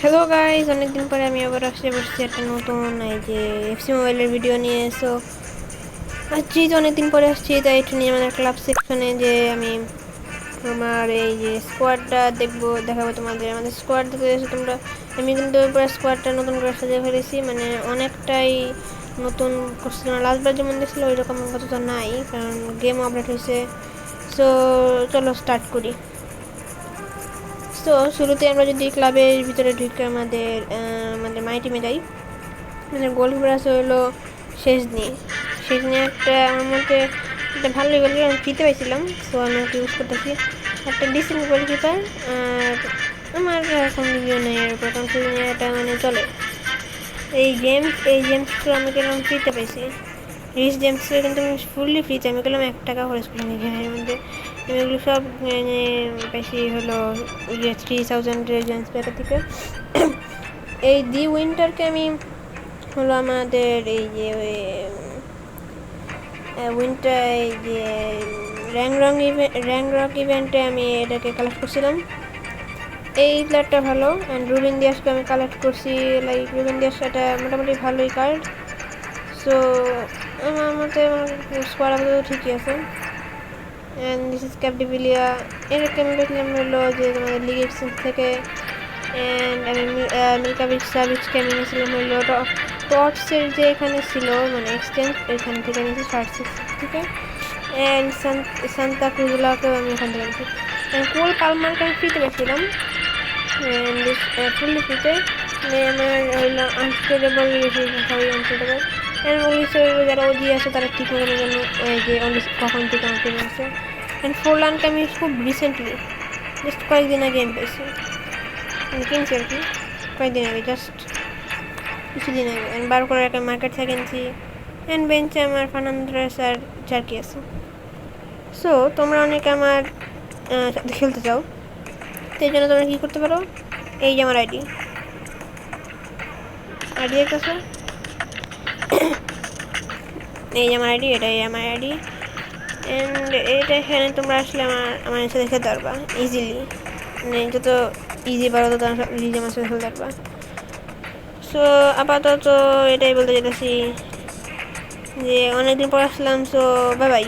Hello guys, অনেকদিন পরে আমি আবার আসতে বসছি একটা নতুন এই যে এফসি মোবাইলের ভিডিও নিয়ে। সো আসছি তো অনেকদিন পরে আসছি, তাই একটু নিয়ে আমাদের ক্লাব সেকশনে যে আমি আমার এই যে স্কোয়াডটা দেখাবো তোমাদের। আমাদের স্কোয়াড দেখতে এসে তোমরা, আমি কিন্তু পুরো স্কোয়াডটা নতুন করে সাজিয়ে ফেলেছি, মানে অনেকটাই নতুন করছিলাম। লাস্টবার যেমন দেখছিল ওই রকম কতটা নাই, কারণ গেম আপডেট হয়েছে। সো চলো স্টার্ট করি। তো শুরুতে আমরা যদি ক্লাবের ভিতরে ঢুকে আমাদের মাই টিমে যাই, মানে গোলকিপার আছে হলো শেষনি একটা আমার মতে একটা ভালো গোলকিপার আমি ফ্রিতে পাইছিলাম। সো আমি ওকে ইউজ করতেছি, একটা ডিসেন্ট গোলকিপার। আর আমার সন্দেহ নেই এর উপর, কারণ সেজন্য এটা মানে চলে। এই গেমসটা আমি কেন ফ্রিতে পাইছি, রিচ জেমসটা কিন্তু আমি ফুললি ফ্রিতে, আমি গেলাম 1 টাকা খরচ করিনি গেমের মধ্যে। আমি এগুলো সব পাইছি হলো 3000 জেমস প্যাকের থেকে। এই দি উইন্টারকে আমি হলো আমাদের এই যে উইন্টার এই যে র্যাং রক ইভেন্টে আমি এটাকে কালেক্ট করছিলাম। এই প্লেয়ারটা ভালো, অ্যান্ড রুবিন দিয়াসকে আমি কালেক্ট করছি। লাইক রুবিন দিয়াস এটা মোটামুটি ভালোই কার্ড। সো আমার মতে আমার স্কোয়াড আপাতত ঠিকই আছে। অ্যান্ড দিস ইজ ক্যাপডিভিলিয়া। এর ক্যামেরা হলো যে তোমাদের লিগ এক্সচেঞ্জ থেকে। অ্যান্ড আমি মিল্কাবিক সাবিচকে আমি নিয়েছিলাম হলো টর্চের যে এখানে ছিল মানে এক্সচেঞ্জ, এখান থেকে নিয়েছি শার্টসিক্স থেকে। অ্যান্ড সান্তা ক্রুজলাকেও আমি এখান থেকে নিয়েছি। অ্যান্ড কোল পালমারকে আমি ফ্রিতে পেয়েছিলাম, ফুললি ফ্রিতে। আমার হইলো আনস্টেবল আনস্টেবল। অ্যান্ড যারা ওজি আছে তারা ঠিক মতো যেন এই যে কখন থেকে আমার টিমে আছে। অ্যান্ড ফোরলানকে আমি খুব রিসেন্টলি জাস্ট কয়েকদিন আগে আমি পেয়েছি, আমি কিনছি আর কি কয়েকদিন আগে, জাস্ট কিছুদিন আগে। অ্যান্ড বার করে একটা মার্কেট থেকে কিনছি। অ্যান্ড বেঞ্চে আমার ফার্নান্ডেস আর জার্কি আছে। সো তোমরা অনেকে আমার সাথে খেলতে চাও, তো এই জন্য তোমরা কী করতে পারো, এই যে আমার আইডি দেখতেছো, এই যে আমার আইডি, এটাই আমার আইডি। অ্যান্ড এইটা এখানে তোমরা আসলে আমার সাথে খেলতে পারবা ইজিলি, মানে যত ইজি পারো তত ইজি আমার সাথে খেলতে পারবা। সো আপাতত এটাই বলতে চাইতেছি যে অনেকদিন পর আসলাম। So bye bye.